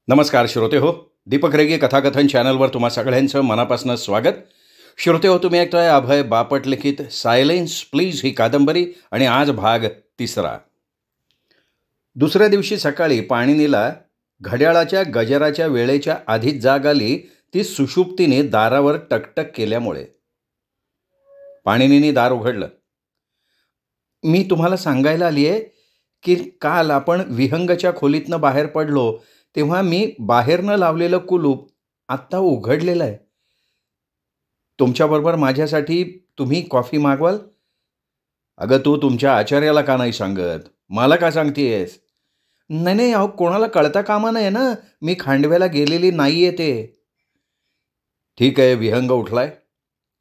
नमस्कार श्रोते हो. दीपक रेगे कथाकथन चॅनलवर तुम्हा सगळ्यांचं मनापासून स्वागत. श्रोते हो, तुम्ही ऐकताय अभय बापट लिखित सायलेन्स प्लीज ही कादंबरी आणि आज भाग 3. दुसऱ्या दिवशी सकाळी पाणिनीला घड्याळाच्या गजराच्या वेळेच्या आधीच जाग आली, ती सुषुप्तीने दारावर टकटक केल्यामुळे. पाणिनीने दार उघडलं. मी तुम्हाला सांगायला आली आहे की काल आपण विहंगच्या खोलीतनं बाहेर पडलो तेव्हा मी बाहेरनं लावलेलं कुलूप आत्ता उघडलेलं आहे. तुमच्याबरोबर माझ्यासाठी तुम्ही कॉफी मागवाल? अगं, तू तुमच्या आचार्याला का नाही सांगत? मला का सांगतेस? नाही नाही, अहो, कोणाला कळता कामा नये ना, मी खांडव्याला गेलेली नाही आहे ते. ठीक आहे. विहंग उठलाय?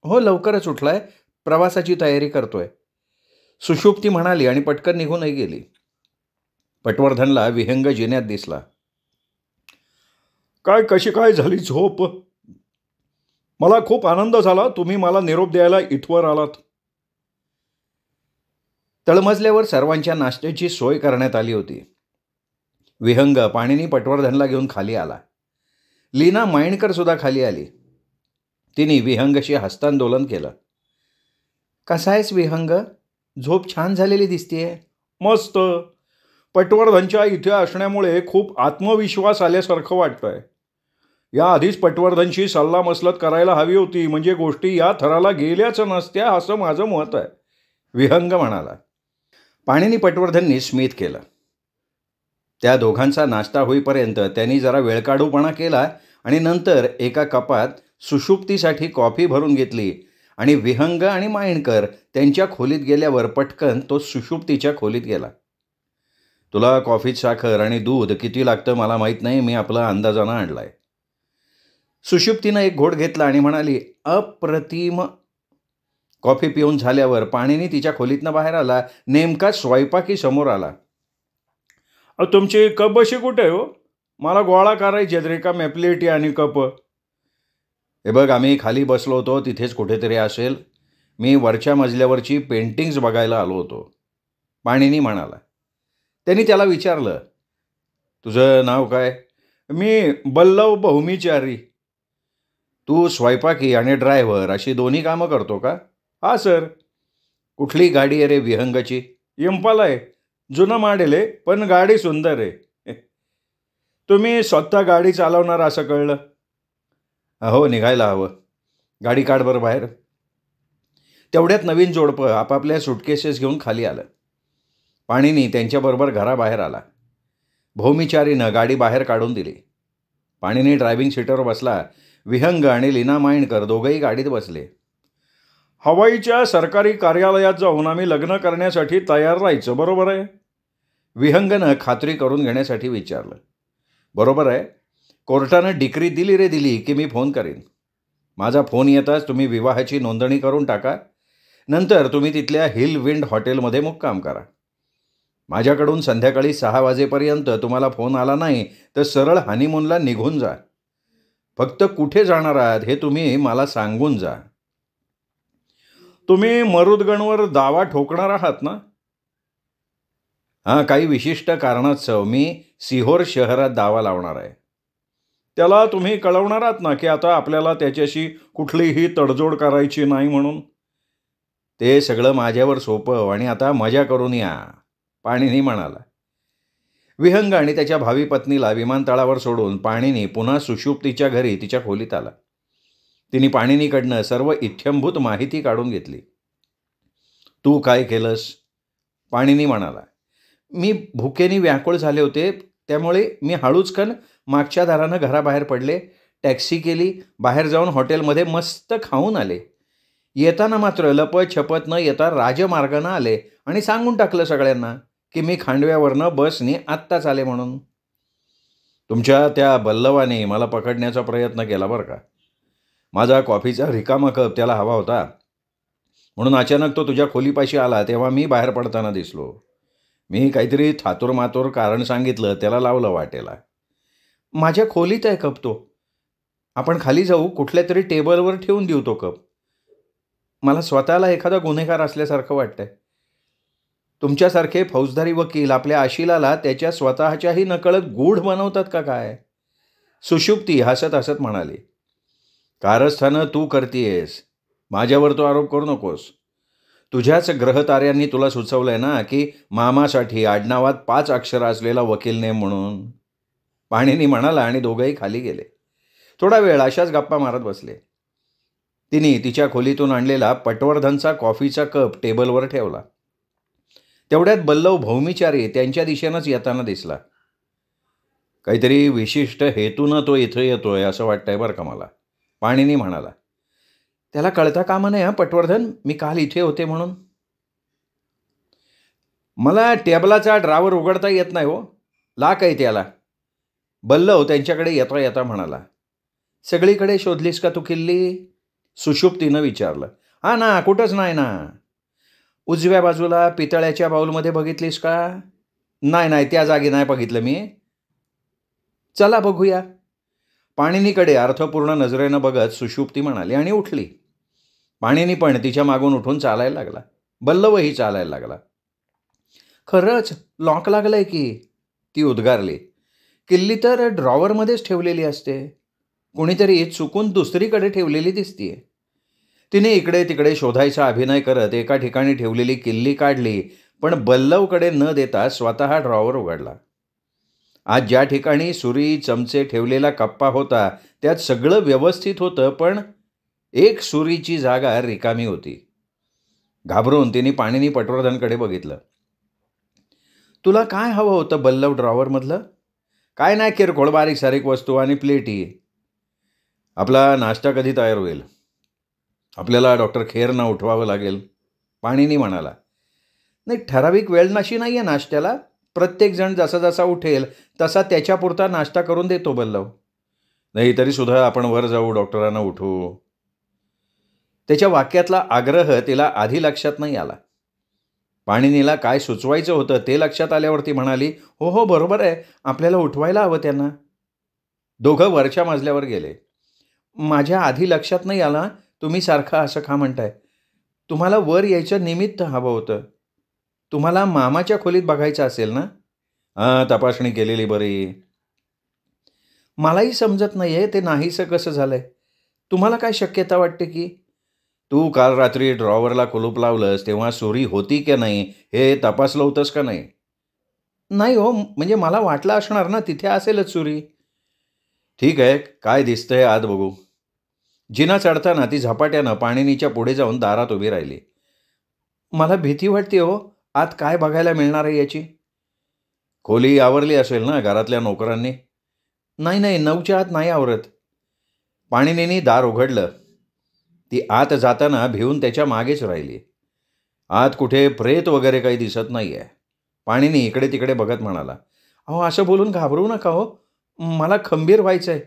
हो, लवकरच उठलाय. प्रवासाची तयारी करतोय, सुषुप्ती म्हणाली आणि पटकन निघूनही गेली. पटवर्धनला विहंग जिन्यात दिसला. कशी काय झाली झोप? मला खूप आनंद झाला तुम्ही मला निरोप द्यायला इथवर आलात. तळमजल्यावर सर्वांच्या नाश्त्याची सोय करण्यात आली होती. विहंग पाणिनी पटवर्धनला घेऊन खाली आला. लीना माइंडकर सुद्धा खाली आली. तिने विहंगशी हस्तांदोलन केलं. कसा आहेस विहंग? झोप छान झालेली दिसतीये. मस्त. पटवर्धनच्या इथे असण्यामुळे खूप आत्मविश्वास आल्यासारखं वाटतंय. याआधीच पटवर्धनशी सल्लामसलत करायला हवी होती, म्हणजे गोष्टी या थराला गेल्याच नसत्या असं माझं मत आहे, विहंग म्हणाला. पाणिनी पटवर्धननी स्मित केलं. त्या दोघांचा नाश्ता होईपर्यंत त्यांनी जरा वेळकाढूपणा केला आणि नंतर एका कपात सुषुप्तीसाठी कॉफी भरून घेतली आणि विहंग आणि माइंडकर त्यांच्या खोलीत गेल्यावर पटकन तो सुषुप्तीच्या खोलीत गेला. तुला कॉफीत साखर आणि दूध किती लागतं मला माहीत नाही, मी आपला अंदाजानं आणलाय. सुषुप्तीनं एक घोट घेतला आणि म्हणाली, अप्रतिम. कॉफी पिऊन झाल्यावर पाणिनी तिच्या खोलीतनं बाहेर आला. नेमका स्वयंपाकी समोर आला. तुमची कप अशी कुठे हो? मला गोळा करायची आहेत रिकाम्या प्लेटी आणि कप. हे बघ, आम्ही खाली बसलो होतो तिथेच कुठेतरी असेल. मी वरच्या मजल्यावरची पेंटिंग्स बघायला आलो होतो, पाणिनी म्हणाला. त्यांनी त्याला विचारलं, तुझं नाव काय? मी बल्लव भौमिचारी. तू स्वयंपाकी आणि ड्रायव्हर अशी दोन्ही कामं करतो का? हा सर. कुठली गाडी आहे रे विहंगची? इम्पाला आहे. जुनं मॉडेल आहे, पण गाडी सुंदर आहे. तुम्ही स्वतः गाडी चालवणार असं कळलं. हो, निघायला हवं. गाडी काढ बरं बाहेर. तेवढ्यात नवीन जोडपं आपापल्या सुटकेसेस घेऊन खाली आलं. पाणिनी त्यांच्याबरोबर घराबाहेर आला. भौमिचारीनं गाडी बाहेर काढून दिली. पाणिनी ड्रायव्हिंग सीटवर बसला. विहंग आणि लीना माइंडकर दोघंही गाडीत बसले. हवाईच्या सरकारी कार्यालयात जाऊन आम्ही लग्न करण्यासाठी तयार राहायचं, बरोबर आहे? विहंगनं खात्री करून घेण्यासाठी विचारलं. बरोबर आहे. कोर्टानं डिक्री दिली रे दिली की मी फोन करीन. माझा फोन येताच तुम्ही विवाहाची नोंदणी करून टाका. नंतर तुम्ही तिथल्या हिल विंड हॉटेलमध्ये मुक्काम करा. माझ्याकडून संध्याकाळी 6 वाजेपर्यंत तुम्हाला फोन आला नाही तर सरळ हनीमूनला निघून जा. फक्त कुठे जाणार आहात हे तुम्ही मला सांगून जा. तुम्ही मरुदगणवर दावा ठोकणार आहात ना? हां, काही विशिष्ट कारणास्तव मी सिहोर शहरात दावा लावणार आहे. त्याला तुम्ही कळवणार आहात ना की आता आपल्याला त्याच्याशी कुठलीही तडजोड करायची नाही म्हणून? ते सगळं माझ्यावर सोपव आणि आता मजा करून या, पाणिनी म्हणाला. विहंग आणि त्याच्या भावी पत्नीला विमानतळावर सोडून पाणिनी पुन्हा सुषुप्तीच्या घरी तिच्या खोलीत आला. तिने पाणिनीकडनं सर्व इत्थंभूत माहिती काढून घेतली. तू काय केलंस? पाणिनी म्हणाला. मी भुकेने व्याकुळ झाले होते, त्यामुळे मी हळूचकन मागच्या दारानं घराबाहेर पडले, टॅक्सी केली, बाहेर जाऊन हॉटेलमध्ये मस्त खाऊन आले. येताना मात्र लपत छपत न येता राजमार्गानं आले आणि सांगून टाकलं सगळ्यांना की मी खांडव्यावरनं बसने आत्ताच आले म्हणून. तुमच्या त्या बल्लवाने मला पकडण्याचा प्रयत्न केला बरं का. माझा कॉफीचा रिकामा कप त्याला हवा होता, म्हणून अचानक तो तुझ्या खोलीपाशी आला तेव्हा मी बाहेर पडताना दिसलो. मी काहीतरी थातूरमातूर कारण सांगितलं, त्याला लावलं वाटेला. माझ्या खोलीत आहे कप तो. आपण खाली जाऊ, कुठल्या तरी टेबलवर ठेवून देऊ तो कप. मला स्वतःला एखादा गुन्हेगार असल्यासारखं वाटतंय. तुमच्यासारखे फौजदारी वकील आपल्या आशिलाला त्याच्या स्वतःच्याही नकळत गूढ बनवतात का काय? सुषुप्ती हसत हसत म्हणाली, कारस्थानं तू करतीयस, माझ्यावर तो आरोप करू नकोस. तुझ्याच ग्रहताऱ्यांनी तुला सुचवलंय ना की मामासाठी आडनावात 5 अक्षरं असलेला वकील नेम म्हणून. पाणिनी म्हणाला आणि दोघंही खाली गेले. थोडा वेळ अशाच गप्पा मारत बसले. तिने तिच्या खोलीतून आणलेला पटवर्धनचा कॉफीचा कप टेबलवर ठेवला. तेवढ्यात बल्लव भौमिचारी त्यांच्या दिशेनंच येताना दिसला. काहीतरी विशिष्ट हेतूनं तो इथं येतोय असं वाटतंय बरं का मला, पाणिनी म्हणाला. त्याला कळता कामा नये पटवर्धन, मी काल इथे होते म्हणून. मला टेबलाचा ड्रावर उघडता येत नाही हो, लाक आहे त्याला, बल्लव त्यांच्याकडे येता येता म्हणाला. सगळीकडे शोधलीस का तू किल्ली? सुषुप्तीनं विचारलं. हा ना, कुठंच नाही ना. उजव्या बाजूला पितळ्याच्या बाऊलमध्ये बघितलीस का? नाही, त्या जागी नाही बघितलं मी. चला बघूया. पाणिनीकडे अर्थपूर्ण नजरेनं बघत सुषुप्ती म्हणाली आणि उठली. पाणिनी पण तिच्या मागून उठून चालायला लागला. बल्लवही चालायला लागला. खरंच लॉक लागलंय की, ती उद्गारली. किल्ली तर ड्रॉवरमध्येच ठेवलेली असते, कोणीतरी चुकून दुसरीकडे ठेवलेली दिसतीये. तिने इकडे तिकडे शोधायचा अभिनय करत एका ठिकाणी ठेवलेली किल्ली काढली, पण बल्लवकडे न देता स्वतः ड्रॉवर उघडला. आज ज्या ठिकाणी सुरी चमचे ठेवलेला कप्पा होता त्यात सगळं व्यवस्थित होतं, पण एक सुरीची जागा रिकामी होती. घाबरून तिने पाणिनी पटवर्धनकडे बघितलं. तुला काय हवं होतं बल्लव ड्रॉवरमधलं? काय नाही, किरकोळ बारीक सारीक वस्तू आणि प्लेटी. आपला नाश्ता कधी तयार होईल? आपल्याला डॉक्टर खेरना उठवावं लागेल, पाणिनी म्हणाला. नाही, ठराविक वेळ नशी नाही आहे नाश्त्याला. प्रत्येकजण जसा जसा उठेल तसा त्याच्यापुरता नाश्ता करून देतो बल्लव. नाही तरीसुद्धा आपण वर जाऊ, डॉक्टरांना उठवू. त्याच्या वाक्यातला आग्रह तिला आधी लक्षात नाही आला. पाणिनीला काय सुचवायचं होतं ते लक्षात आल्यावरती म्हणाली, हो बरोबर आहे, आपल्याला उठवायला हवं त्यांना. दोघं वरच्या मजल्यावर गेले. माझ्या आधी लक्षात नाही आला, तुम्ही सारखं असं का म्हणताय? तुम्हाला वर यायचं निमित्त हवं होतं. तुम्हाला मामाच्या खोलीत बघायचं असेल ना? हां, तपासणी केलेली बरी. मलाही समजत नाही आहे ते नाहीसं कसं झालंय. तुम्हाला काय शक्यता वाटते की? तू काल रात्री ड्रॉवरला कुलूप लावलंस तेव्हा सुरी होती की नाही हे तपासलं होतंस का नाही? नाही हो, म्हणजे मला वाटलं असणार ना, तिथे असेलच सुरी. ठीक आहे, काय दिसतंय आत बघू. जिना चढताना ती झपाट्यानं पाणिनीच्या पुढे जाऊन दारात उभी राहिली. मला भीती वाटते हो, आत काय बघायला मिळणार आहे याची. खोली आवरली असेल ना घरातल्या नोकरांनी? नाही, 9च्या आत नाही आवरत. पाणिनीने दार उघडलं. ती आत जाताना भिवून त्याच्या मागेच राहिली. आत कुठे प्रेत वगैरे काही दिसत नाही आहे. पाणिनी इकडे तिकडे बघत म्हणाला. अहो, असं बोलून घाबरू नका हो, मला खंबीर व्हायचं आहे.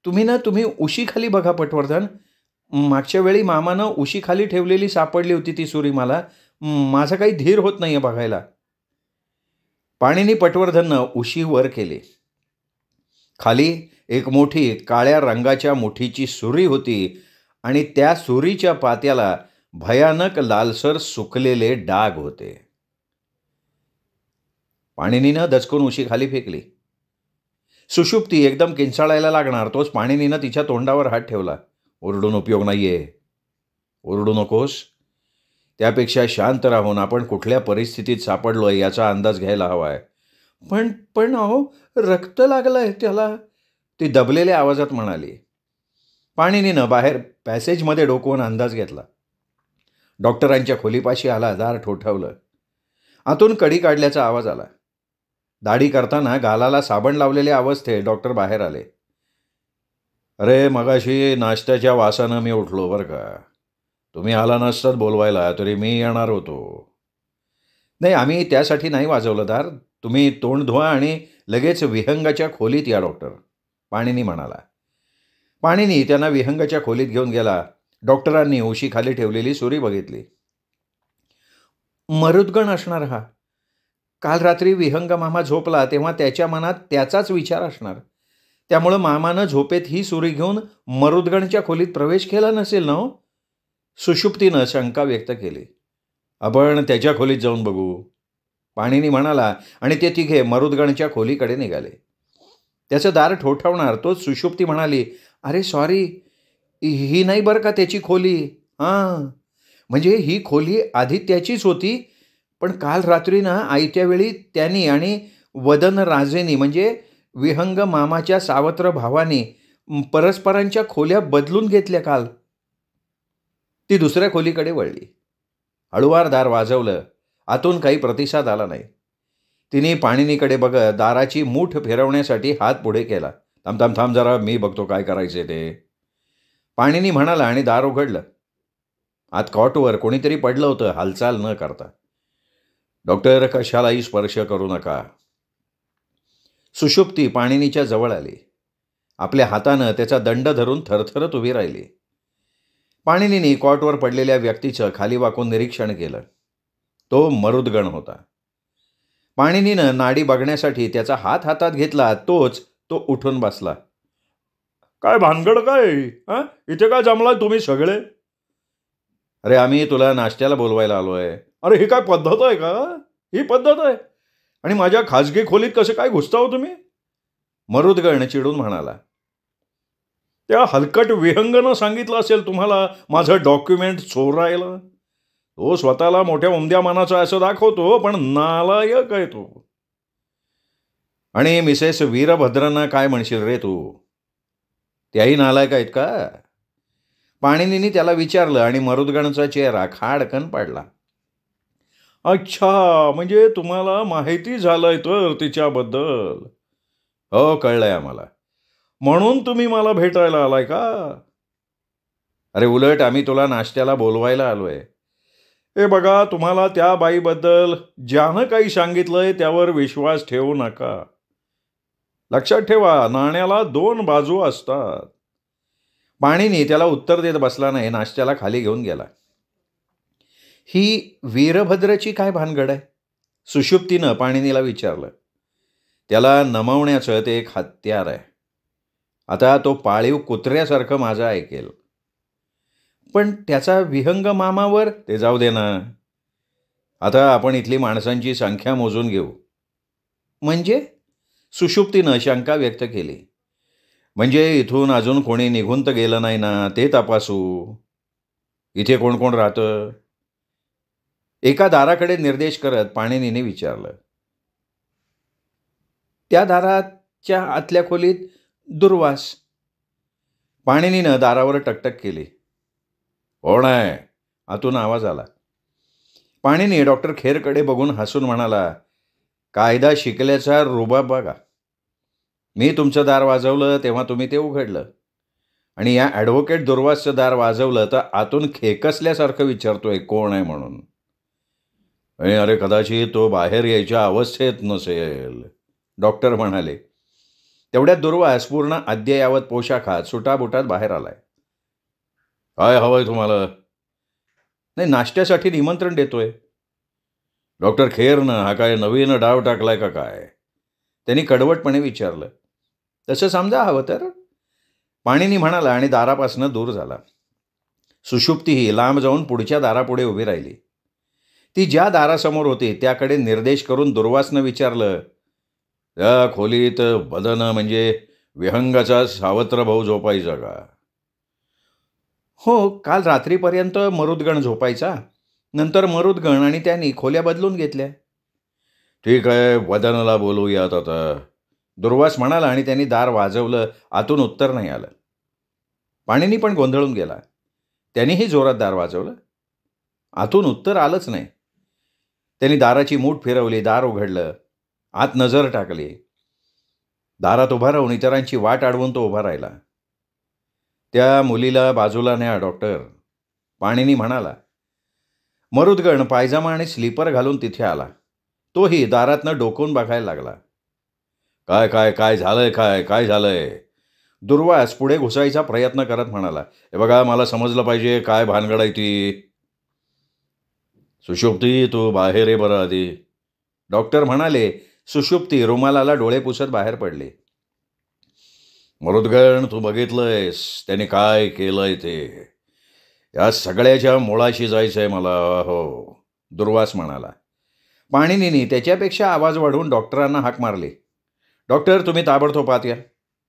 तुम्ही उशीखाली बघा पटवर्धन. मागच्या वेळी मामानं उशीखाली ठेवलेली सापडली होती ती सुरी मला. माझा काही धीर होत नाही आहे बघायला. पाणिनी पटवर्धननं उशी वर केली. खाली एक मोठी काळ्या रंगाच्या मुठीची सुरी होती आणि त्या सुरीच्या पात्याला भयानक लालसर सुकलेले डाग होते. पाणिनीनं दचकून उशी खाली फेकली. सुषुप्ती एकदम किंचाळायला लागणार तोच पाणिनीनं तिच्या तोंडावर हात ठेवला. ओरडून उपयोग नाहीये, ओरडू नकोस. त्यापेक्षा शांत राहून आपण कुठल्या परिस्थितीत सापडलोय याचा अंदाज घ्यायला हवाय. पण अहो, रक्त लागलंय त्याला, ती दबलेल्या आवाजात म्हणाली. पाणिनीनं बाहेर पॅसेजमध्ये डोकवून अंदाज घेतला. डॉक्टरांच्या खोलीपाशी आला, दार ठोठावलं. आतून कडी काढल्याचा आवाज आला. दाढी करताना गालाला साबण लावलेल्या अवस्थेत डॉक्टर बाहेर आले. अरे, मगाशी नाश्त्याच्या वासानं मी उठलो बरं का. तुम्ही आला नसतात बोलवायला तरी मी येणार होतो. नाही, आम्ही त्यासाठी नाही वाजवलं दार. तुम्ही तोंड धुवा आणि लगेच विहंगाच्या खोलीत या डॉक्टर, पाणिनी म्हणाला. पाणिनी त्यांना विहंगाच्या खोलीत घेऊन गेला. डॉक्टरांनी उशी खाली ठेवलेली सुरी बघितली. मरुद्गण असणार हा. काल रात्री विहंग मामा झोपला तेव्हा त्याच्या मनात त्याचाच विचार असणार. त्यामुळं मामानं झोपेत ही सुरी घेऊन मरुद्गणच्या खोलीत प्रवेश केला नसेल ना हो? सुषुप्तीनं शंका व्यक्त केली. आपण त्याच्या खोलीत जाऊन बघू, पाणिनी म्हणाला आणि ते तिघे मरुद्गणच्या खोलीकडे निघाले. त्याचं दार ठोठावणार तोच सुषुप्ती म्हणाली, "अरे सॉरी, ही नाही बरं का त्याची खोली." हां, म्हणजे ही खोली आधी त्याचीच होती, पण काल रात्री ना आयत्या वेळी त्यांनी आणि वदनराजेंनी म्हणजे विहंग मामाच्या सावत्र भावाने परस्परांच्या खोल्या बदलून घेतल्या काल. ती दुसऱ्या खोलीकडे वळली. हळुवार दार वाजवलं. आतून काही प्रतिसाद आला नाही. तिने पाणिनीकडे बघत दाराची मूठ फिरवण्यासाठी हात पुढे केला. "थांब थांब थांब जरा, मी बघतो काय करायचे ते." पाणिनी म्हणाला आणि दार उघडलं. आत कॉटवर कोणीतरी पडलं होतं हालचाल न करता. "डॉक्टर, कशालाही स्पर्श करू नका." सुषुप्ती पाणिनीच्या जवळ आली. आपल्या हातानं त्याचा दंड धरून थरथरत उभी राहिली. पाणिनीने कॉटवर पडलेल्या व्यक्तीचं खाली वाकून निरीक्षण केलं. तो मरुद्गण होता. पाणिनीनं नाडी बघण्यासाठी त्याचा हात हातात घेतला. तो उठून बसला. "काय भानगड काय? हां, इथे काय जमलाय तुम्ही सगळे?" "अरे, आम्ही तुला नाश्त्याला बोलवायला आलोय." "अरे, ही काय पद्धत आहे का? ही पद्धत आहे? आणि माझ्या खाजगी खोलीत कसे काय घुसता हो तुम्ही?" मरुद्गण चिडून म्हणाला. "त्या हलकट विहंगनं सांगितलं असेल तुम्हाला माझं डॉक्युमेंट चोरायला. तो स्वतःला मोठ्या उमद्या मनाचा असं दाखवतो, पण नालायक आहे तो. आणि मिसेस वीरभद्रना काय म्हणशील रे तू? त्याही नालायक आहेत का?" पाणिनीने त्याला विचारलं आणि मरुद्गणचा चेहरा खाडकन पडला. "अच्छा, म्हणजे तुम्हाला माहिती झालंय तर तिच्याबद्दल." "हो, कळलंय आम्हाला. म्हणून तुम्ही मला भेटायला आलाय का?" "अरे, उलट आम्ही तुला नाश्त्याला बोलवायला आलोय." "हे बघा, तुम्हाला त्या बाईबद्दल ज्यानं काही सांगितलंय त्यावर विश्वास ठेवू नका. लक्षात ठेवा, नाण्याला 2 बाजू असतात." पाणिनी त्याला उत्तर देत बसला नाही. नाश्त्याला खाली घेऊन गेला. "ही वीरभद्रची काय भानगड आहे?" सुषुप्तीनं पाणिनीला विचारलं. "त्याला नमवण्याचं ते एक हत्यार आहे. आता तो पाळीव कुत्र्यासारखं माझं ऐकेल." "पण त्याचा विहंग मामावर?" "ते जाऊ दे ना. आता आपण इथली माणसांची संख्या मोजून घेऊ." "म्हणजे?" सुषुप्तीनं शंका व्यक्त केली. "म्हणजे इथून अजून कोणी निघून तर गेलं नाही ना, ते तपासू. इथे कोण कोण राहतं?" एका दाराकडे निर्देश करत पाणिनीने विचारलं. "त्या दाराच्या आतल्या खोलीत दुर्वास." पाणिनीनं दारावर टकटक केली. "कोण आहे?" आतून आवाज आला. पाणिनी डॉक्टर खेरकडे बघून हसून म्हणाला, "कायदा शिकल्याचा रुबाब बघा. मी तुमचं दार वाजवलं तेव्हा तुम्ही ते उघडलं. आणि या ॲडव्होकेट दुर्वासचं दार वाजवलं तर आतून खेकसल्यासारखं विचारतोय कोण आहे म्हणून. अरे, कदाचित तो बाहेर यायच्या अवस्थेत नसेल." डॉक्टर म्हणाले. तेवढ्यात दुर्वास पूर्ण अद्ययावत पोशाखात सुटाबुटात बाहेर आलाय. "काय हवंय तुम्हाला?" "नाही, नाश्त्यासाठी निमंत्रण देतोय." "डॉक्टर खेरनं हा काय नवीन डाव टाकलाय का काय?" त्यांनी कडवटपणे विचारलं. "तसं समजा हवं तर." पाणिनी म्हणाला आणि दारापासून दूर झाला. सुषुप्तीही लांब जाऊन पुढच्या दारापुढे उभी राहिली. ती ज्या दारासमोर होती त्याकडे निर्देश करून दुर्वासनं विचारलं, "त्या खोलीत वदन म्हणजे विहंगाचा सावत्र भाऊ झोपायचा का?" "हो, काल रात्रीपर्यंत मरुद्गण झोपायचा. नंतर मरुद्गण आणि त्यांनी खोल्या बदलून घेतल्या." "ठीक आहे, वदनला बोलूयात आता." दुर्वास म्हणाला आणि त्यांनी दार वाजवलं. आतून उत्तर नाही आलं. पाणिनी पण गोंधळून गेला. त्यांनीही जोरात दार वाजवलं. आतून उत्तर आलंच नाही. त्यांनी दाराची मूठ फिरवली. दार उघडलं. आत नजर टाकली. दारात उभा राहून इतरांची वाट अडवून तो उभा राहिला. "त्या मुलीला बाजूला न्या डॉक्टर." पाणिनी म्हणाला. मरुद्गण पायजामा आणि स्लीपर घालून तिथे आला. तोही दारातनं डोकून बघायला लागला. काय काय काय झालंय? काय झालंय?" दुर्वास पुढे घुसायचा प्रयत्न करत म्हणाला. "हे बघा, मला समजलं पाहिजे काय भानगड आहे ती." "सुषुप्ती, तू बाहेर ये बरं आधी." डॉक्टर म्हणाले. सुषुप्ती रुमालाला डोळे पुसत बाहेर पडली. "मरुद्गण, तू बघितलंयस त्याने काय केलंय ते. या सगळ्याच्या मुळाशी जायचंय मला. हो," दुर्वास म्हणाला. पाणिनीने त्याच्यापेक्षा आवाज वाढवून डॉक्टरांना हाक मारली. डॉक्टर, तुम्ही ताबडतोब आत या.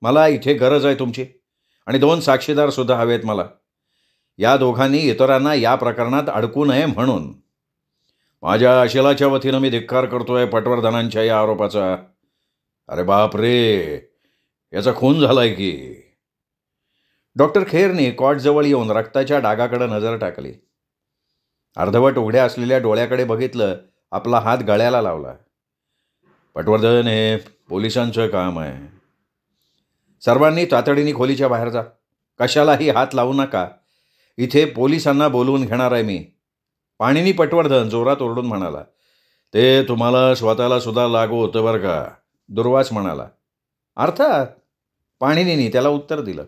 मला इथे गरज आहे तुमची. आणि 2 साक्षीदारसुद्धा हवेत मला. या दोघांनी इतरांना या प्रकरणात अडकू नये म्हणून. माझ्या अशिलाच्या वतीनं मी धिक्कार करतोय पटवर्धनांच्या या आरोपाचा. अरे बाप रे, याचा खून झालाय की. डॉक्टर खेरने कॉटजवळ येऊन रक्ताच्या डागाकडे नजर टाकली. अर्धवट उघड्या असलेल्या डोळ्याकडे बघितलं. आपला हात गळ्याला लावला. पटवर्धन, हे पोलिसांचं काम आहे. सर्वांनी तातडीने खोलीच्या बाहेर जा. कशालाही हात लावू नका. इथे पोलिसांना बोलवून घेणार आहे मी. पाणिनी पटवर्धन जोरात ओरडून म्हणाला. ते तुम्हाला स्वतःला सुद्धा लागू होतं बरं का, दुर्वास म्हणाला. अर्थात, पाणिनीने त्याला उत्तर दिलं.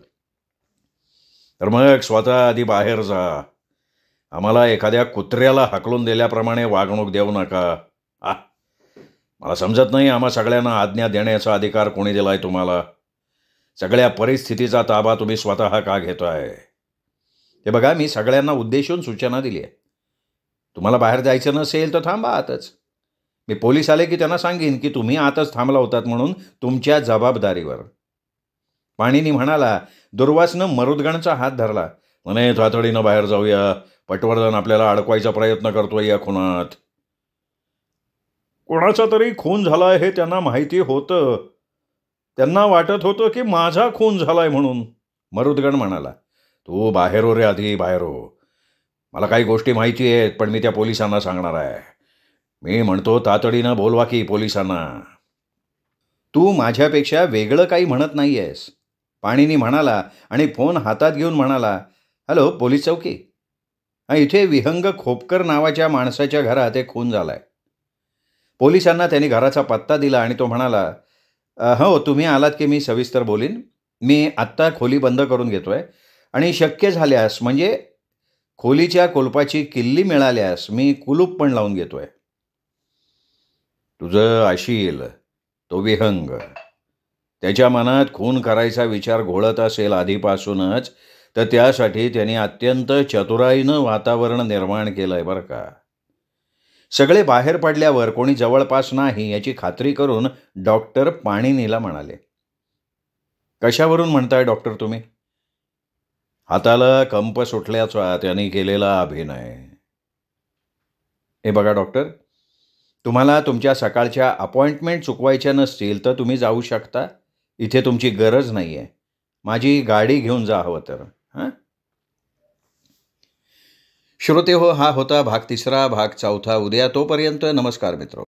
तर मग स्वतः आधी बाहेर जा. आम्हाला एखाद्या कुत्र्याला हाकलून दिल्याप्रमाणे वागणूक देऊ नका. मला समजत नाही, आम्हा सगळ्यांना आज्ञा देण्याचा अधिकार कोणी दिलाय तुम्हाला? सगळ्या परिस्थितीचा ताबा तुम्ही स्वतः का घेताय? हे बघा, मी सगळ्यांना उद्देशून सूचना दिली आहे. तुम्हाला बाहेर जायचं नसेल तर थांबा आतच. मी पोलीस आले की त्यांना सांगेन की तुम्ही आतच थांबला होतात म्हणून तुमच्या जबाबदारीवर. पाणिनी म्हणाला. दुर्वासनं मरुदगणचा हात धरला. म्हणे, तातडीनं बाहेर जाऊया. पटवर्धन आपल्याला अडकवायचा प्रयत्न करतोय या खुनात. कोणाचा तरी खून झालाय हे त्यांना माहिती होतं. त्यांना वाटत होतं की माझा खून झालाय म्हणून, मरुदगण म्हणाला. तू बाहेर हो रे, आधी बाहेर हो. मला काही गोष्टी माहिती आहेत, पण मी त्या पोलिसांना सांगणार आहे. मी म्हणतो तातडीनं बोलवा की पोलिसांना. तू माझ्यापेक्षा वेगळं काही म्हणत नाही आहेस, पाणिनी म्हणाला आणि फोन हातात घेऊन म्हणाला. हॅलो, पोलीस चौकी. इथे विहंग खोपकर नावाच्या माणसाच्या घरात एक खून झालाय. पोलिसांना त्यांनी घराचा पत्ता दिला आणि तो म्हणाला, हो, तुम्ही आलात की मी सविस्तर बोलीन. मी आत्ता खोली बंद करून घेतोय आणि शक्य झाल्यास, म्हणजे खोलीच्या कुलपाची किल्ली मिळाल्यास, मी कुलूप पण लावून घेतोय. तुझं अशील तो विहंग, त्याच्या मनात खून करायचा विचार घोळत असेल आधीपासूनच, तर त्यासाठी त्यांनी अत्यंत चतुराईनं वातावरण निर्माण केलं आहे बरं का. सगळे बाहेर पडल्यावर कोणी जवळपास नाही याची खात्री करून डॉक्टर पाणिनीला म्हणाले. कशावरून म्हणताय डॉक्टर तुम्ही? हाताला कंप सुटल्याचा त्यांनी केलेला अभिनय. हे बघा डॉक्टर, तुम्हाला तुमच्या सकाळच्या अपॉइंटमेंट चुकवायच्या नसतील तर तुम्ही जाऊ शकता. इथे तुमची गरज नाही आहे. माझी गाडी घेऊन जा हवं तर. श्रोते हो, हा होता भाग 3. भाग 4 उद्या. तोपर्यंत नमस्कार मित्र.